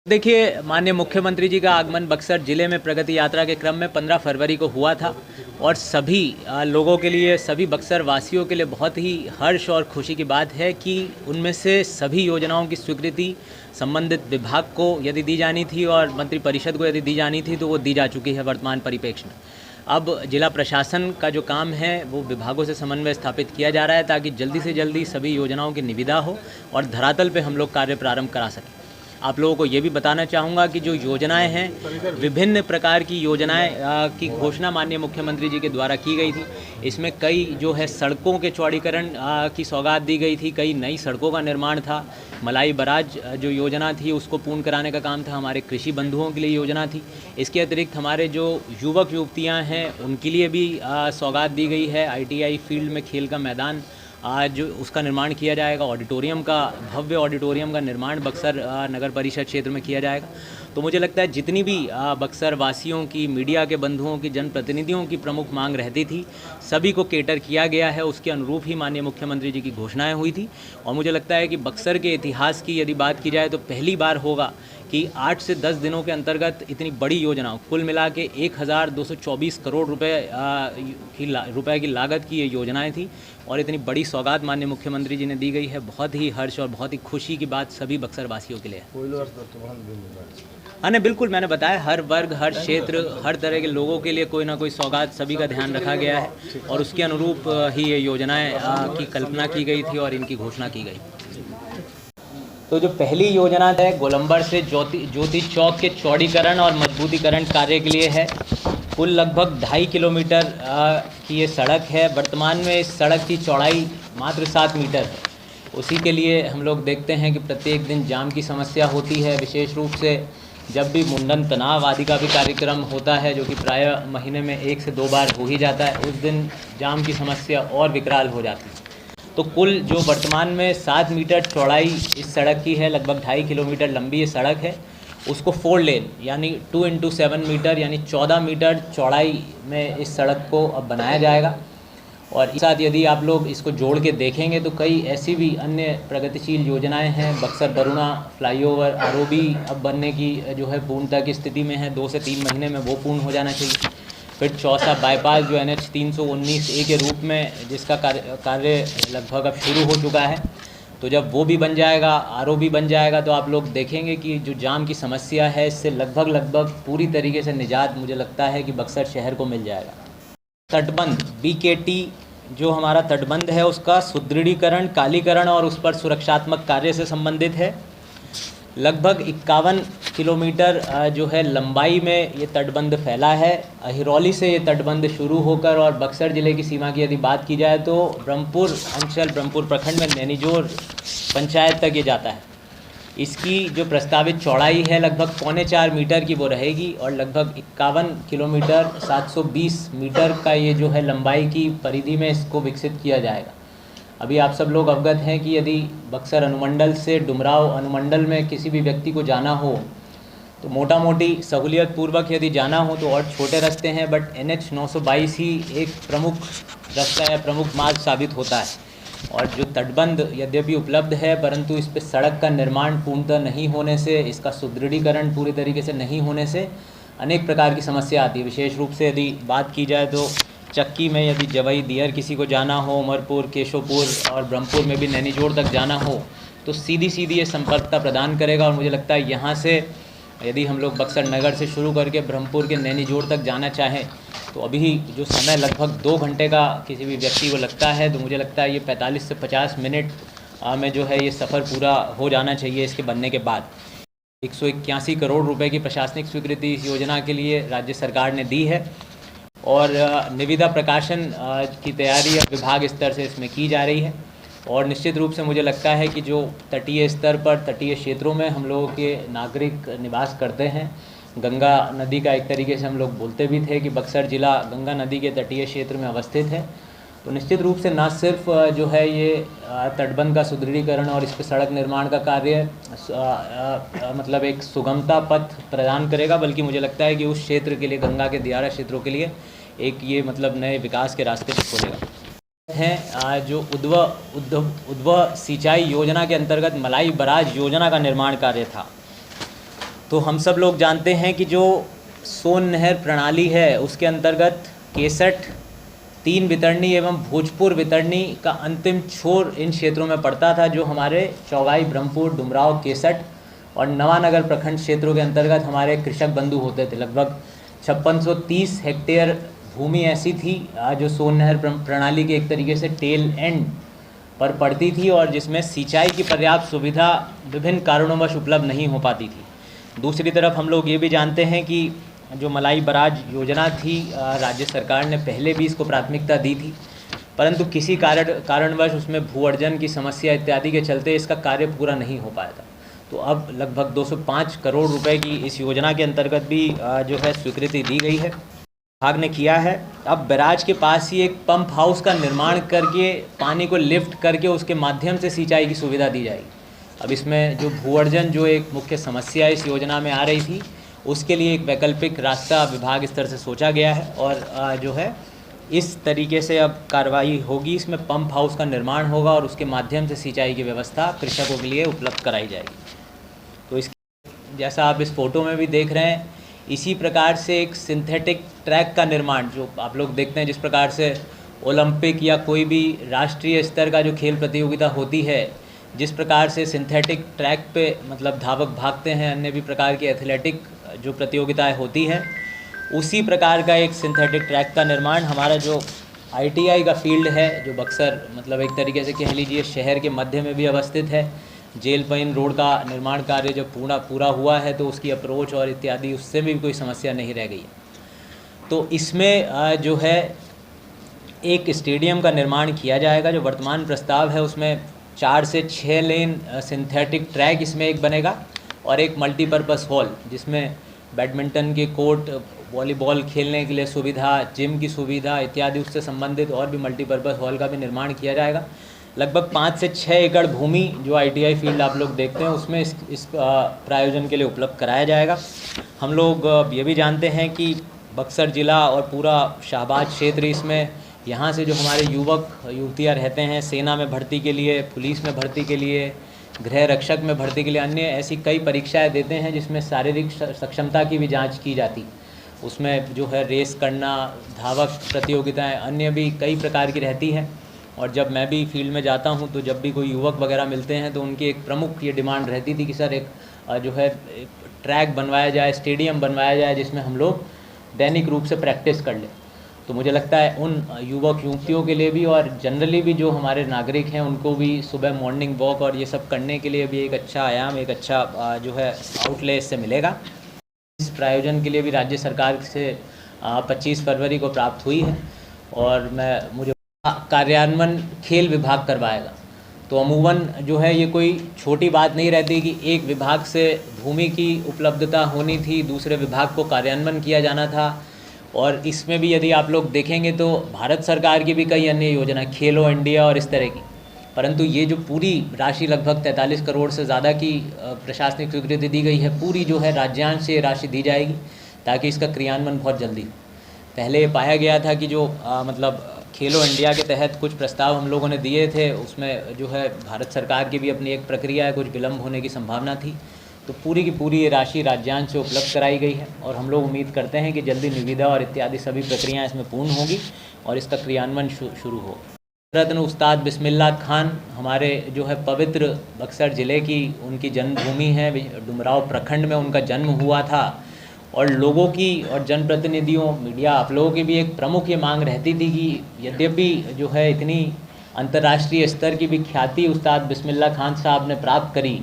देखिए, माननीय मुख्यमंत्री जी का आगमन बक्सर ज़िले में प्रगति यात्रा के क्रम में 15 फरवरी को हुआ था और सभी लोगों के लिए, सभी बक्सर वासियों के लिए बहुत ही हर्ष और खुशी की बात है कि उनमें से सभी योजनाओं की स्वीकृति संबंधित विभाग को यदि दी जानी थी और मंत्रिपरिषद को यदि दी जानी थी तो वो दी जा चुकी है वर्तमान परिप्रेक्ष्य में। अब जिला प्रशासन का जो काम है वो विभागों से समन्वय स्थापित किया जा रहा है ताकि जल्दी से जल्दी सभी योजनाओं की निविदा हो और धरातल पे हम लोग कार्य प्रारंभ करा सकें। आप लोगों को ये भी बताना चाहूँगा कि जो योजनाएं हैं, विभिन्न प्रकार की योजनाएं की घोषणा माननीय मुख्यमंत्री जी के द्वारा की गई थी। इसमें कई जो है सड़कों के चौड़ीकरण की सौगात दी गई थी, कई नई सड़कों का निर्माण था, मलाई बराज जो योजना थी उसको पूर्ण कराने का काम था, हमारे कृषि बंधुओं के लिए योजना थी। इसके अतिरिक्त हमारे जो युवक युवतियाँ हैं उनके लिए भी सौगात दी गई है। ITI फील्ड में खेल का मैदान आज उसका निर्माण किया जाएगा। ऑडिटोरियम का, भव्य ऑडिटोरियम का निर्माण बक्सर नगर परिषद क्षेत्र में किया जाएगा। तो मुझे लगता है जितनी भी बक्सर वासियों की, मीडिया के बंधुओं की, जनप्रतिनिधियों की प्रमुख मांग रहती थी, सभी को केटर किया गया है। उसके अनुरूप ही माननीय मुख्यमंत्री जी की घोषणाएं हुई थी और मुझे लगता है कि बक्सर के इतिहास की यदि बात की जाए तो पहली बार होगा कि 8 से 10 दिनों के अंतर्गत इतनी बड़ी योजनाओं, कुल मिला के 1224 करोड़ रुपए की लागत की ये योजनाएं थी और इतनी बड़ी सौगात माननीय मुख्यमंत्री जी ने दी गई है। बहुत ही हर्ष और बहुत ही खुशी की बात सभी बक्सर वासियों के लिए है। हाँ नहीं, बिल्कुल, मैंने बताया हर वर्ग, हर क्षेत्र, हर तरह के लोगों के लिए कोई ना कोई सौगात सभी का ध्यान रखा गया है और उसके अनुरूप ही ये योजनाएं की कल्पना की गई थी और इनकी घोषणा की गई। तो जो पहली योजना है गोलंबर से ज्योति चौक के चौड़ीकरण और मजबूतीकरण कार्य के लिए है। कुल लगभग 2.5 किलोमीटर की ये सड़क है। वर्तमान में इस सड़क की चौड़ाई मात्र 7 मीटर है। उसी के लिए हम लोग देखते हैं कि प्रत्येक दिन जाम की समस्या होती है, विशेष रूप से जब भी मुंडन तनाव आदि का भी कार्यक्रम होता है जो कि प्रायः महीने में 1 से 2 बार हो ही जाता है, उस दिन जाम की समस्या और विकराल हो जाती है। तो कुल जो वर्तमान में 7 मीटर चौड़ाई इस सड़क की है, लगभग 2.5 किलोमीटर लंबी ये सड़क है, उसको 4 लेन यानी 2x7 मीटर यानी 14 मीटर चौड़ाई में इस सड़क को अब बनाया जाएगा। और इस साथ यदि आप लोग इसको जोड़ के देखेंगे तो कई ऐसी भी अन्य प्रगतिशील योजनाएं हैं। बक्सर बरुणा फ्लाईओवर ROB अब बनने की जो है पूर्णता की स्थिति में है, 2 से 3 महीने में वो पूर्ण हो जाना चाहिए। फिर चौसा बाईपास जो NH 319A के रूप में जिसका कार्य लगभग अब शुरू हो चुका है, तो जब वो भी बन जाएगा, ROB बन जाएगा, तो आप लोग देखेंगे कि जो जाम की समस्या है इससे लगभग पूरी तरीके से निजात मुझे लगता है कि बक्सर शहर को मिल जाएगा। तटबंध BKT जो हमारा तटबंध है उसका सुदृढ़ीकरण, कालीकरण और उस पर सुरक्षात्मक कार्य से संबंधित है। लगभग 51 किलोमीटर जो है लंबाई में ये तटबंध फैला है। अहिरौली से ये तटबंध शुरू होकर और बक्सर ज़िले की सीमा की यदि बात की जाए तो ब्रह्मपुर अंचल, ब्रह्मपुर प्रखंड में नैनीजोर पंचायत तक ये जाता है। इसकी जो प्रस्तावित चौड़ाई है लगभग 4.25 मीटर की वो रहेगी और लगभग 51 किलोमीटर 720 मीटर का ये जो है लंबाई की परिधि में इसको विकसित किया जाएगा। अभी आप सब लोग अवगत हैं कि यदि बक्सर अनुमंडल से डुमराव अनुमंडल में किसी भी व्यक्ति को जाना हो तो मोटा मोटी सहूलियत पूर्वक यदि जाना हो तो और छोटे रास्ते हैं, बट NH 922 ही एक प्रमुख रास्ता या प्रमुख मार्ग साबित होता है। और जो तटबंध यद्यपि उपलब्ध है परंतु इस पर सड़क का निर्माण पूर्णतः नहीं होने से, इसका सुदृढ़ीकरण पूरी तरीके से नहीं होने से अनेक प्रकार की समस्या आती है। विशेष रूप से यदि बात की जाए तो चक्की में यदि जवई दियर किसी को जाना हो, उमरपुर, केशोपुर और ब्रह्मपुर में भी नैनीजोर तक जाना हो तो सीधी ये संपर्कता प्रदान करेगा। और मुझे लगता है यहाँ से यदि हम लोग बक्सर नगर से शुरू करके ब्रह्मपुर के नैनीजोर तक जाना चाहें तो अभी जो समय लगभग 2 घंटे का किसी भी व्यक्ति को लगता है, तो मुझे लगता है ये 45 से 50 मिनट में जो है ये सफ़र पूरा हो जाना चाहिए इसके बनने के बाद। 181 करोड़ रुपए की प्रशासनिक स्वीकृति इस योजना के लिए राज्य सरकार ने दी है और निविदा प्रकाशन की तैयारी अब विभाग स्तर से इसमें की जा रही है। और निश्चित रूप से मुझे लगता है कि जो तटीय स्तर पर, तटीय क्षेत्रों में हम लोगों के नागरिक निवास करते हैं, गंगा नदी का एक तरीके से हम लोग बोलते भी थे कि बक्सर ज़िला गंगा नदी के तटीय क्षेत्र में अवस्थित है, तो निश्चित रूप से न सिर्फ जो है ये तटबंध का सुदृढ़ीकरण और इस पर सड़क निर्माण का कार्य मतलब एक सुगमता पथ प्रदान करेगा, बल्कि मुझे लगता है कि उस क्षेत्र के लिए, गंगा के दियारा क्षेत्रों के लिए एक ये मतलब नए विकास के रास्ते पर खोलेगा। हैं जो उद्वह सिंचाई योजना के अंतर्गत मलाई बराज योजना का निर्माण कार्य था, तो हम सब लोग जानते हैं कि जो सोन नहर प्रणाली है उसके अंतर्गत केसठ, तीन वितरणी एवं भोजपुर वितरणी का अंतिम छोर इन क्षेत्रों में पड़ता था, जो हमारे चौगाई, ब्रह्मपुर, डुमराव, केसठ और नवानगर प्रखंड क्षेत्रों के अंतर्गत हमारे कृषक बंधु होते थे। लगभग 5630 हेक्टेयर भूमि ऐसी थी जो सोन नहर प्रणाली के एक तरीके से टेल एंड पर पड़ती थी और जिसमें सिंचाई की पर्याप्त सुविधा विभिन्न कारणोंवश उपलब्ध नहीं हो पाती थी। दूसरी तरफ हम लोग ये भी जानते हैं कि जो मलाई बराज योजना थी, राज्य सरकार ने पहले भी इसको प्राथमिकता दी थी, परंतु किसी कारणवश उसमें भू अर्जन की समस्या इत्यादि के चलते इसका कार्य पूरा नहीं हो पाया था। तो अब लगभग 205 करोड़ रुपए की इस योजना के अंतर्गत भी जो है स्वीकृति दी गई है, विभाग ने किया है। अब बैराज के पास ही एक पंप हाउस का निर्माण करके पानी को लिफ्ट करके उसके माध्यम से सिंचाई की सुविधा दी जाएगी। अब इसमें जो भू अर्जन जो एक मुख्य समस्या इस योजना में आ रही थी, उसके लिए एक वैकल्पिक रास्ता विभाग स्तर से सोचा गया है और जो है इस तरीके से अब कार्रवाई होगी। इसमें पंप हाउस का निर्माण होगा और उसके माध्यम से सिंचाई की व्यवस्था कृषकों के लिए उपलब्ध कराई जाएगी। तो इसके जैसा आप इस फोटो में भी देख रहे हैं, इसी प्रकार से एक सिंथेटिक ट्रैक का निर्माण जो आप लोग देखते हैं, जिस प्रकार से ओलंपिक या कोई भी राष्ट्रीय स्तर का जो खेल प्रतियोगिता होती है, जिस प्रकार से सिंथेटिक ट्रैक पे मतलब धावक भागते हैं, अन्य भी प्रकार की एथलेटिक जो प्रतियोगिताएं होती हैं, उसी प्रकार का एक सिंथेटिक ट्रैक का निर्माण हमारा जो ITI का फील्ड है, जो बक्सर मतलब एक तरीके से कह लीजिए शहर के मध्य में भी अवस्थित है। जेल पैन रोड का निर्माण कार्य जब पूरा हुआ है तो उसकी अप्रोच और इत्यादि उससे भी कोई समस्या नहीं रह गई है। तो इसमें जो है एक स्टेडियम का निर्माण किया जाएगा। जो वर्तमान प्रस्ताव है उसमें 4 से 6 लेन सिंथेटिक ट्रैक इसमें एक बनेगा और एक मल्टीपर्पज़ हॉल, जिसमें बैडमिंटन के कोर्ट, वॉलीबॉल खेलने के लिए सुविधा, जिम की सुविधा इत्यादि उससे संबंधित और भी मल्टीपर्पज़ हॉल का भी निर्माण किया जाएगा। लगभग 5 से 6 एकड़ भूमि जो ITI फील्ड आप लोग देखते हैं उसमें इस प्रायोजन के लिए उपलब्ध कराया जाएगा। हम लोग ये भी जानते हैं कि बक्सर ज़िला और पूरा शाहबाद क्षेत्र, इसमें यहाँ से जो हमारे युवक युवतियाँ रहते हैं सेना में भर्ती के लिए, पुलिस में भर्ती के लिए, गृह रक्षक में भर्ती के लिए, अन्य ऐसी कई परीक्षाएं देते हैं जिसमें शारीरिक सक्षमता की भी जांच की जाती। उसमें जो है रेस करना, धावक प्रतियोगिताएं, अन्य भी कई प्रकार की रहती हैं। और जब मैं भी फील्ड में जाता हूं तो जब भी कोई युवक वगैरह मिलते हैं तो उनकी एक प्रमुख ये डिमांड रहती थी कि सर एक जो है ट्रैक बनवाया जाए, स्टेडियम बनवाया जाए, जिसमें हम लोग दैनिक रूप से प्रैक्टिस कर लें। तो मुझे लगता है उन युवक युवतियों के लिए भी और जनरली भी जो हमारे नागरिक हैं उनको भी सुबह मॉर्निंग वॉक और ये सब करने के लिए भी एक अच्छा आयाम, एक अच्छा जो है आउटले इससे मिलेगा। इस प्रायोजन के लिए भी राज्य सरकार से 25 फरवरी को प्राप्त हुई है और मुझे कार्यान्वयन खेल विभाग करवाएगा। तो अमूमन जो है ये कोई छोटी बात नहीं रहती कि एक विभाग से भूमि की उपलब्धता होनी थी, दूसरे विभाग को कार्यान्वयन किया जाना था। और इसमें भी यदि आप लोग देखेंगे तो भारत सरकार की भी कई अन्य योजना, खेलो इंडिया और इस तरह की, परंतु ये जो पूरी राशि लगभग 43 करोड़ से ज़्यादा की प्रशासनिक स्वीकृति दी गई है, पूरी जो है राज्यांश से राशि दी जाएगी ताकि इसका क्रियान्वयन बहुत जल्दी हो। पहले पाया गया था कि जो मतलब खेलो इंडिया के तहत कुछ प्रस्ताव हम लोगों ने दिए थे, उसमें जो है भारत सरकार की भी अपनी एक प्रक्रिया है, कुछ विलम्ब होने की संभावना थी। तो पूरी की पूरी ये राशि राज्यांश से उपलब्ध कराई गई है और हम लोग उम्मीद करते हैं कि जल्दी निविदा और इत्यादि सभी प्रक्रियाएं इसमें पूर्ण होगी और इसका क्रियान्वयन शुरू हो। रत्न उस्ताद बिस्मिल्लाह खान हमारे जो है पवित्र बक्सर ज़िले की उनकी जन्मभूमि है, डुमराव प्रखंड में उनका जन्म हुआ था और लोगों की और जनप्रतिनिधियों, मीडिया, आप लोगों की भी एक प्रमुख ये मांग रहती थी कि यद्यपि जो है इतनी अंतर्राष्ट्रीय स्तर की भी ख्याति उस्ताद बिस्मिल्लाह खान साहब ने प्राप्त करी,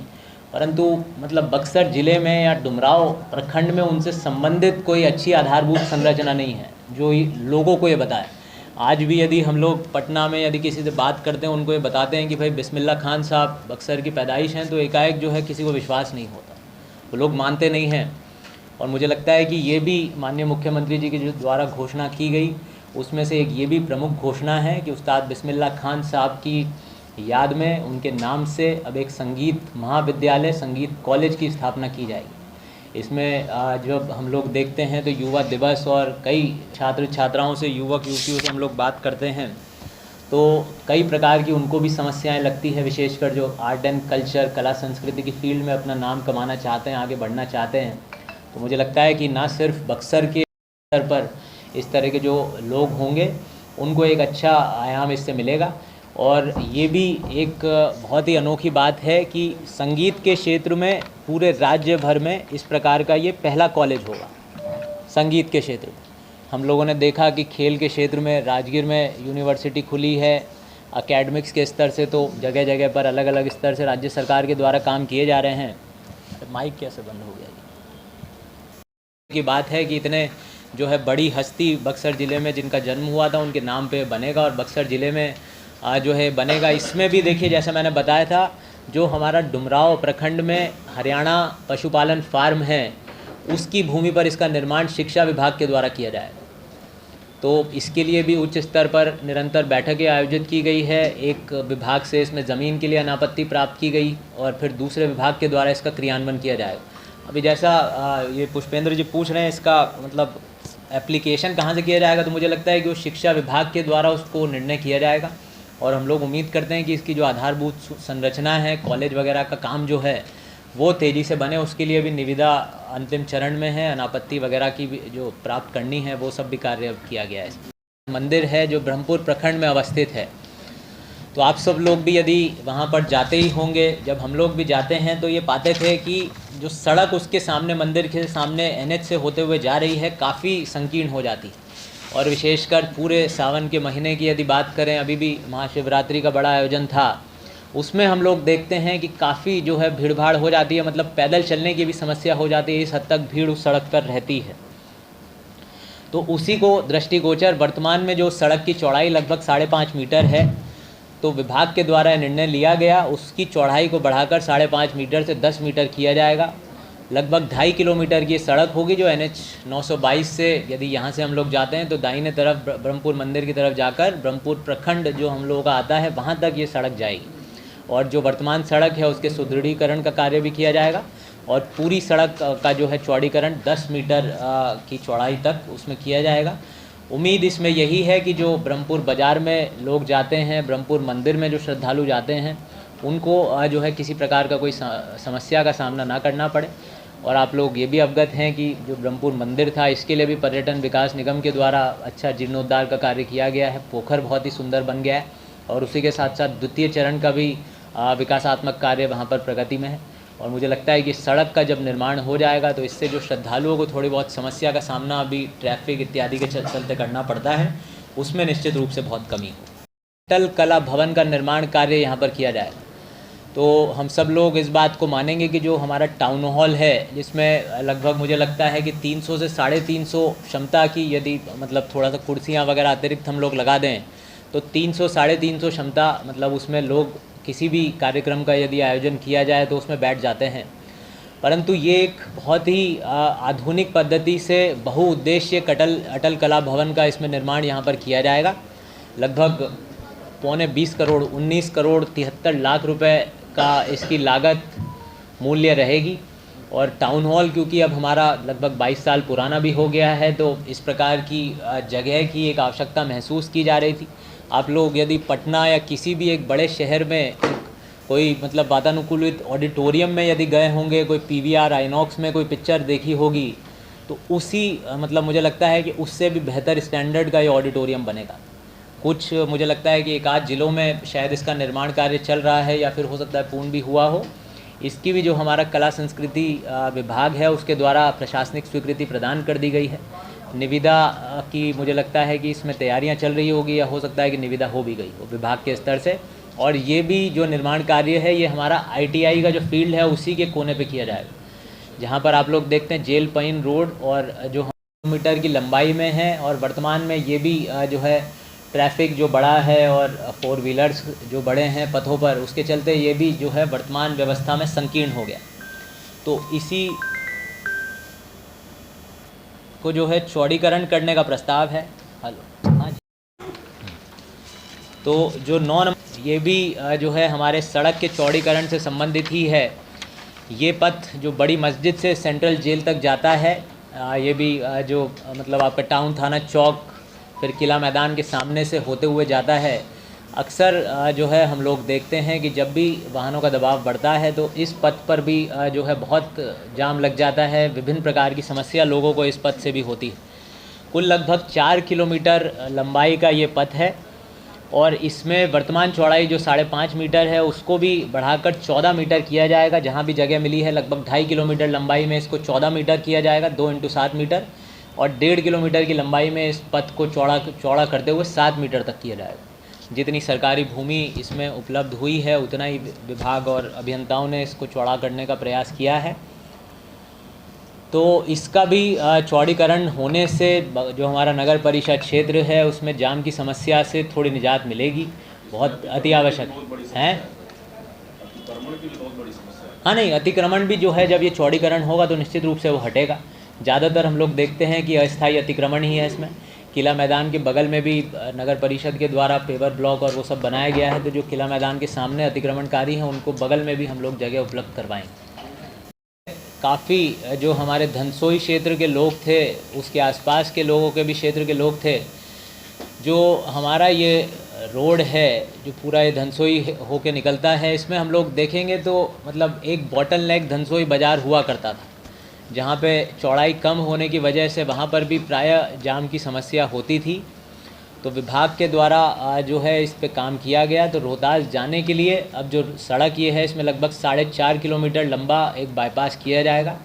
परंतु मतलब बक्सर ज़िले में या डुमराव प्रखंड में उनसे संबंधित कोई अच्छी आधारभूत संरचना नहीं है जो लोगों को ये बताए। आज भी यदि हम लोग पटना में यदि किसी से बात करते हैं, उनको ये बताते हैं कि भाई बिस्मिल्लाह खान साहब बक्सर की पैदाइश हैं, तो एकाएक जो है किसी को विश्वास नहीं होता, वो लोग मानते नहीं हैं। और मुझे लगता है कि ये भी माननीय मुख्यमंत्री जी के जो द्वारा घोषणा की गई, उसमें से एक ये भी प्रमुख घोषणा है कि उस्ताद बिस्मिल्लाह खान साहब की याद में उनके नाम से अब एक संगीत महाविद्यालय, संगीत कॉलेज की स्थापना की जाएगी। इसमें जब हम लोग देखते हैं तो युवा दिवस और कई छात्र छात्राओं से, युवक युवतियों से हम लोग बात करते हैं तो कई प्रकार की उनको भी समस्याएं लगती है, विशेषकर जो आर्ट एंड कल्चर, कला संस्कृति की फील्ड में अपना नाम कमाना चाहते हैं, आगे बढ़ना चाहते हैं। तो मुझे लगता है कि ना सिर्फ बक्सर के स्तर पर इस तरह के जो लोग होंगे उनको एक अच्छा आयाम इससे मिलेगा। और ये भी एक बहुत ही अनोखी बात है कि संगीत के क्षेत्र में पूरे राज्य भर में इस प्रकार का ये पहला कॉलेज होगा। संगीत के क्षेत्र में हम लोगों ने देखा कि खेल के क्षेत्र में राजगीर में यूनिवर्सिटी खुली है, एकेडमिक्स के स्तर से तो जगह जगह पर अलग अलग स्तर से राज्य सरकार के द्वारा काम किए जा रहे हैं। माइक कैसे बंद हो गया की बात है कि इतने जो है बड़ी हस्ती बक्सर ज़िले में जिनका जन्म हुआ था उनके नाम पे बनेगा और बक्सर ज़िले में जो है बनेगा। इसमें भी देखिए, जैसे मैंने बताया था, जो हमारा डुमराव प्रखंड में हरियाणा पशुपालन फार्म है उसकी भूमि पर इसका निर्माण शिक्षा विभाग के द्वारा किया जाएगा। तो इसके लिए भी उच्च स्तर पर निरंतर बैठकें आयोजित की गई है। एक विभाग से इसमें ज़मीन के लिए अनापत्ति प्राप्त की गई और फिर दूसरे विभाग के द्वारा इसका क्रियान्वयन किया जाएगा। अभी जैसा ये पुष्पेंद्र जी पूछ रहे हैं इसका मतलब एप्लीकेशन कहाँ से किया जाएगा, तो मुझे लगता है कि वो शिक्षा विभाग के द्वारा उसको निर्णय किया जाएगा। और हम लोग उम्मीद करते हैं कि इसकी जो आधारभूत संरचना है, कॉलेज वगैरह का काम जो है वो तेज़ी से बने। उसके लिए भी निविदा अंतिम चरण में है, अनापत्ति वगैरह की भी जो प्राप्त करनी है वो सब भी कार्य किया गया है। मंदिर है जो ब्रह्मपुर प्रखंड में अवस्थित है, तो आप सब लोग भी यदि वहाँ पर जाते ही होंगे, जब हम लोग भी जाते हैं तो ये पाते थे कि जो सड़क उसके सामने, मंदिर के सामने NH से होते हुए जा रही है, काफ़ी संकीर्ण हो जाती है। और विशेषकर पूरे सावन के महीने की यदि बात करें, अभी भी महाशिवरात्रि का बड़ा आयोजन था, उसमें हम लोग देखते हैं कि काफ़ी जो है भीड़ भाड़ हो जाती है, मतलब पैदल चलने की भी समस्या हो जाती है, इस हद तक भीड़ उस सड़क पर रहती है। तो उसी को दृष्टिगोचर वर्तमान में जो सड़क की चौड़ाई लगभग 5.5 मीटर है, तो विभाग के द्वारा निर्णय लिया गया उसकी चौड़ाई को बढ़ाकर 5.5 मीटर से 10 मीटर किया जाएगा। लगभग 2.5 किलोमीटर की सड़क होगी जो NH 922 से यदि यहाँ से हम लोग जाते हैं तो दाहिने तरफ ब्रह्मपुर मंदिर की तरफ जाकर ब्रह्मपुर प्रखंड जो हम लोगों का आता है वहाँ तक ये सड़क जाएगी। और जो वर्तमान सड़क है उसके सुदृढ़ीकरण का कार्य भी किया जाएगा और पूरी सड़क का जो है चौड़ीकरण 10 मीटर की चौड़ाई तक उसमें किया जाएगा। उम्मीद इसमें यही है कि जो ब्रह्मपुर बाज़ार में लोग जाते हैं, ब्रह्मपुर मंदिर में जो श्रद्धालु जाते हैं, उनको जो है किसी प्रकार का कोई समस्या का सामना ना करना पड़े। और आप लोग ये भी अवगत हैं कि जो ब्रह्मपुर मंदिर था इसके लिए भी पर्यटन विकास निगम के द्वारा अच्छा जीर्णोद्धार का कार्य किया गया है। पोखर बहुत ही सुंदर बन गया है और उसी के साथ साथ द्वितीय चरण का भी विकासात्मक कार्य वहाँ पर प्रगति में है। और मुझे लगता है कि सड़क का जब निर्माण हो जाएगा तो इससे जो श्रद्धालुओं को थोड़ी बहुत समस्या का सामना अभी ट्रैफिक इत्यादि के चलते करना पड़ता है, उसमें निश्चित रूप से बहुत कमी हो। अटल कला भवन का निर्माण कार्य यहाँ पर किया जाएगा। तो हम सब लोग इस बात को मानेंगे कि जो हमारा टाउन हॉल है जिसमें लगभग मुझे लगता है कि 300 से 350 क्षमता की, यदि मतलब थोड़ा सा कुर्सियाँ वगैरह अतिरिक्त हम लोग लगा दें तो 300 350 क्षमता, मतलब उसमें लोग किसी भी कार्यक्रम का यदि आयोजन किया जाए तो उसमें बैठ जाते हैं। परंतु ये एक बहुत ही आधुनिक पद्धति से बहुउद्देश्य अटल कला भवन का इसमें निर्माण यहाँ पर किया जाएगा। लगभग 19 करोड़ 73 लाख रुपए का इसकी लागत मूल्य रहेगी। और टाउन हॉल क्योंकि अब हमारा लगभग 22 साल पुराना भी हो गया है, तो इस प्रकार की जगह की एक आवश्यकता महसूस की जा रही थी। आप लोग यदि पटना या किसी भी एक बड़े शहर में कोई मतलब वातानुकूलित ऑडिटोरियम में यदि गए होंगे, कोई PVR आइनॉक्स में कोई पिक्चर देखी होगी, तो उसी मतलब मुझे लगता है कि उससे भी बेहतर स्टैंडर्ड का ये ऑडिटोरियम बनेगा। कुछ मुझे लगता है कि एक आध जिलों में शायद इसका निर्माण कार्य चल रहा है या फिर हो सकता है पूर्ण भी हुआ हो। इसकी भी जो हमारा कला संस्कृति विभाग है उसके द्वारा प्रशासनिक स्वीकृति प्रदान कर दी गई है। निविदा की मुझे लगता है कि इसमें तैयारियां चल रही होगी या हो सकता है कि निविदा हो भी गई हो विभाग के स्तर से। और ये भी जो निर्माण कार्य है ये हमारा ITI का जो फील्ड है उसी के कोने पे किया जाएगा, जहाँ पर आप लोग देखते हैं जेल पइन रोड और जो किलोमीटर की लंबाई में है। और वर्तमान में ये भी जो है ट्रैफिक जो बड़ा है और 4 व्हीलर्स जो बड़े हैं पथों पर, उसके चलते ये भी जो है वर्तमान व्यवस्था में संकीर्ण हो गया। तो इसी को जो है चौड़ीकरण करने का प्रस्ताव है। हेलो, हाँ जी। तो जो 9 नंबर ये भी जो है हमारे सड़क के चौड़ीकरण से संबंधित ही है। ये पथ जो बड़ी मस्जिद से सेंट्रल जेल तक जाता है, ये भी जो मतलब आपका टाउन थाना चौक फिर किला मैदान के सामने से होते हुए जाता है, अक्सर जो है हम लोग देखते हैं कि जब भी वाहनों का दबाव बढ़ता है तो इस पथ पर भी जो है बहुत जाम लग जाता है। विभिन्न प्रकार की समस्या लोगों को इस पथ से भी होती है। कुल लगभग 4 किलोमीटर लंबाई का ये पथ है और इसमें वर्तमान चौड़ाई जो 5.5 मीटर है उसको भी बढ़ाकर 14 मीटर किया जाएगा। जहाँ भी जगह मिली है लगभग 2.5 किलोमीटर लंबाई में इसको 14 मीटर किया जाएगा, 2 × 7 मीटर, और 1.5 किलोमीटर की लंबाई में इस पथ को चौड़ा करते हुए 7 मीटर तक किया जाएगा। जितनी सरकारी भूमि इसमें उपलब्ध हुई है उतना ही विभाग और अभियंताओं ने इसको चौड़ा करने का प्रयास किया है। तो इसका भी चौड़ीकरण होने से जो हमारा नगर परिषद क्षेत्र है उसमें जाम की समस्या से थोड़ी निजात मिलेगी। बहुत अति आवश्यक है। हाँ नहीं, अतिक्रमण भी जो है जब ये चौड़ीकरण होगा तो निश्चित रूप से वो हटेगा। ज़्यादातर हम लोग देखते हैं कि अस्थायी अतिक्रमण ही है इसमें। किला मैदान के बगल में भी नगर परिषद के द्वारा पेवर ब्लॉक और वो सब बनाया गया है, तो जो किला मैदान के सामने अतिक्रमणकारी हैं उनको बगल में भी हम लोग जगह उपलब्ध करवाएंगे। काफ़ी जो हमारे धनसोई क्षेत्र के लोग थे, उसके आसपास के लोगों के भी क्षेत्र के लोग थे। जो हमारा ये रोड है जो पूरा ये धनसोई होके निकलता है, इसमें हम लोग देखेंगे तो मतलब एक बॉटल नेक धनसोई बाज़ार हुआ करता था, जहाँ पे चौड़ाई कम होने की वजह से वहाँ पर भी प्रायः जाम की समस्या होती थी। तो विभाग के द्वारा जो है इस पे काम किया गया। तो रोहतास जाने के लिए अब जो सड़क ये है इसमें लगभग 4.5 किलोमीटर लंबा एक बाईपास किया जाएगा।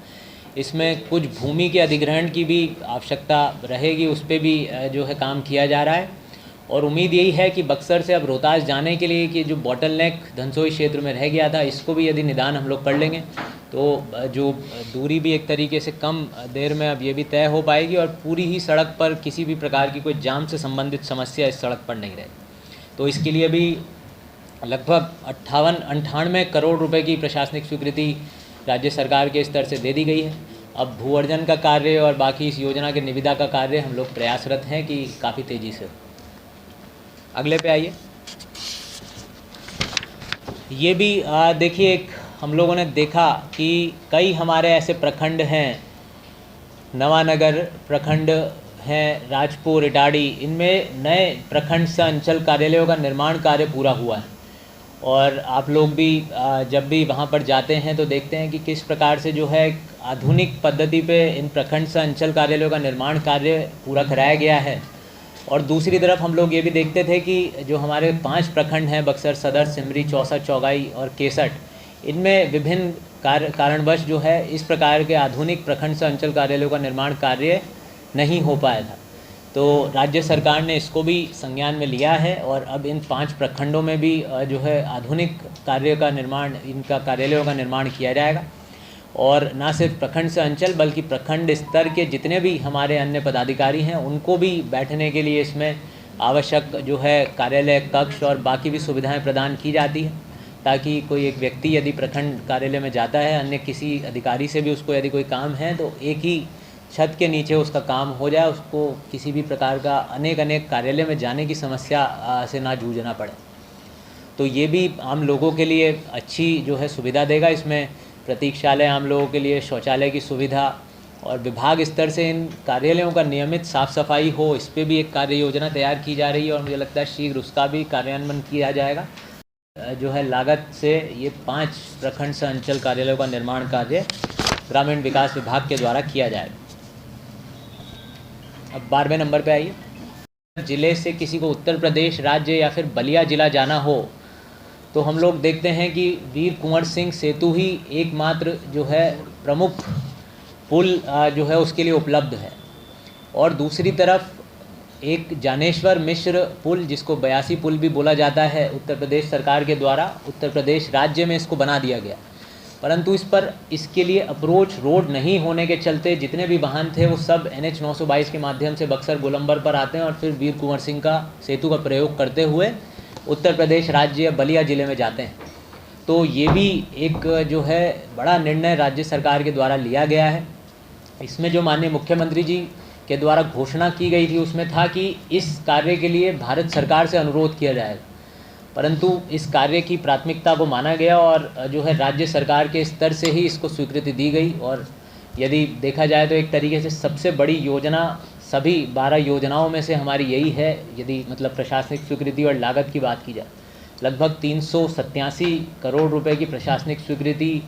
इसमें कुछ भूमि के अधिग्रहण की भी आवश्यकता रहेगी, उस पर भी जो है काम किया जा रहा है। और उम्मीद यही है कि बक्सर से अब रोहतास जाने के लिए कि जो बॉटल नेक धनसोई क्षेत्र में रह गया था, इसको भी यदि निदान हम लोग कर लेंगे तो जो दूरी भी एक तरीके से कम देर में अब ये भी तय हो पाएगी और पूरी ही सड़क पर किसी भी प्रकार की कोई जाम से संबंधित समस्या इस सड़क पर नहीं रहेगी। तो इसके लिए भी लगभग 98 करोड़ रुपए की प्रशासनिक स्वीकृति राज्य सरकार के स्तर से दे दी गई है। अब भू अर्जन का कार्य और बाकी इस योजना के निविदा का कार्य हम लोग प्रयासरत हैं कि काफ़ी तेज़ी से। अगले पे आइए। ये भी देखिए, एक हम लोगों ने देखा कि कई हमारे ऐसे प्रखंड हैं, नवानगर प्रखंड हैं, राजपुर, इटाड़ी, इनमें नए प्रखंड से अंचल कार्यालयों का निर्माण कार्य पूरा हुआ है। और आप लोग भी जब भी वहाँ पर जाते हैं तो देखते हैं कि किस प्रकार से जो है आधुनिक पद्धति पे इन प्रखंड से अंचल कार्यालयों का निर्माण कार्य पूरा कराया गया है। और दूसरी तरफ हम लोग ये भी देखते थे कि जो हमारे 5 प्रखंड हैं, बक्सर सदर, सिमरी, चौसा, चौगाई और केसठ, इनमें विभिन्न कारणवश जो है इस प्रकार के आधुनिक प्रखंड से अंचल कार्यालयों का निर्माण कार्य नहीं हो पाया था। तो राज्य सरकार ने इसको भी संज्ञान में लिया है और अब इन 5 प्रखंडों में भी जो है आधुनिक कार्य का निर्माण, इनका कार्यालयों का निर्माण किया जाएगा। और ना सिर्फ प्रखंड से अंचल बल्कि प्रखंड स्तर के जितने भी हमारे अन्य पदाधिकारी हैं उनको भी बैठने के लिए इसमें आवश्यक जो है कार्यालय कक्ष और बाकी भी सुविधाएं प्रदान की जाती है, ताकि कोई एक व्यक्ति यदि प्रखंड कार्यालय में जाता है, अन्य किसी अधिकारी से भी उसको यदि कोई काम है तो एक ही छत के नीचे उसका काम हो जाए, उसको किसी भी प्रकार का अनेक कार्यालय में जाने की समस्या से ना जूझना पड़े। तो ये भी आम लोगों के लिए अच्छी जो है सुविधा देगा। इसमें प्रतीक्षालय, आम लोगों के लिए शौचालय की सुविधा और विभाग स्तर से इन कार्यालयों का नियमित साफ़ सफाई हो, इस पर भी एक कार्य योजना तैयार की जा रही है और मुझे लगता है शीघ्र उसका भी कार्यान्वयन किया जाएगा। जो है लागत से ये 5 प्रखंड से अंचल कार्यालयों का निर्माण कार्य ग्रामीण विकास विभाग के द्वारा किया जाएगा। अब 12वें नंबर पे आइए। ज़िले से किसी को उत्तर प्रदेश राज्य या फिर बलिया ज़िला जाना हो तो हम लोग देखते हैं कि वीर कुंवर सिंह सेतु ही एकमात्र जो है प्रमुख पुल जो है उसके लिए उपलब्ध है। और दूसरी तरफ एक जानेश्वर मिश्र पुल, जिसको 82 पुल भी बोला जाता है, उत्तर प्रदेश सरकार के द्वारा उत्तर प्रदेश राज्य में इसको बना दिया गया, परंतु इस पर इसके लिए अप्रोच रोड नहीं होने के चलते जितने भी वाहन थे वो सब NH 922 के माध्यम से बक्सर गोलंबर पर आते हैं और फिर वीर कुंवर सिंह का सेतु का प्रयोग करते हुए उत्तर प्रदेश राज्य बलिया ज़िले में जाते हैं। तो ये भी एक जो है बड़ा निर्णय राज्य सरकार के द्वारा लिया गया है। इसमें जो माननीय मुख्यमंत्री जी के द्वारा घोषणा की गई थी उसमें था कि इस कार्य के लिए भारत सरकार से अनुरोध किया जाएगा, परंतु इस कार्य की प्राथमिकता को माना गया और जो है राज्य सरकार के स्तर से ही इसको स्वीकृति दी गई। और यदि देखा जाए तो एक तरीके से सबसे बड़ी योजना सभी 12 योजनाओं में से हमारी यही है, यदि मतलब प्रशासनिक स्वीकृति और लागत की बात की जाए, लगभग 387 करोड़ रुपए की प्रशासनिक स्वीकृति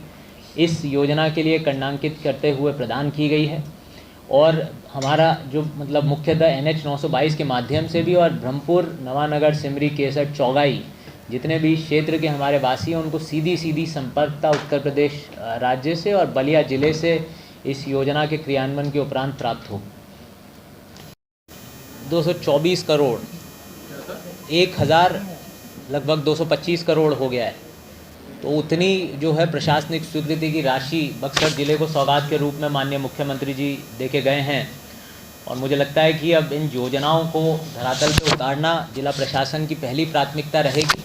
इस योजना के लिए कर्णांकित करते हुए प्रदान की गई है। और हमारा जो मतलब मुख्यतः NH 922 के माध्यम से भी, और ब्रह्मपुर, नवानगर, सिमरी, केसर, चौगाई जितने भी क्षेत्र के हमारे वासी हैं उनको सीधी संपर्कता उत्तर प्रदेश राज्य से और बलिया ज़िले से इस योजना के क्रियान्वयन के उपरांत प्राप्त हो। 224 करोड़, 1000 लगभग 225 करोड़ हो गया है। तो उतनी जो है प्रशासनिक स्वीकृति की राशि बक्सर ज़िले को सौगात के रूप में माननीय मुख्यमंत्री जी देके गए हैं। और मुझे लगता है कि अब इन योजनाओं को धरातल पे उतारना जिला प्रशासन की पहली प्राथमिकता रहेगी।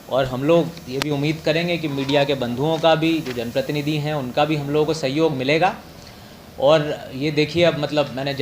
और हम लोग ये भी उम्मीद करेंगे कि मीडिया के बंधुओं का भी, जो जनप्रतिनिधि हैं, उनका भी हम लोगों को सहयोग मिलेगा। और ये देखिए, अब मतलब मैंने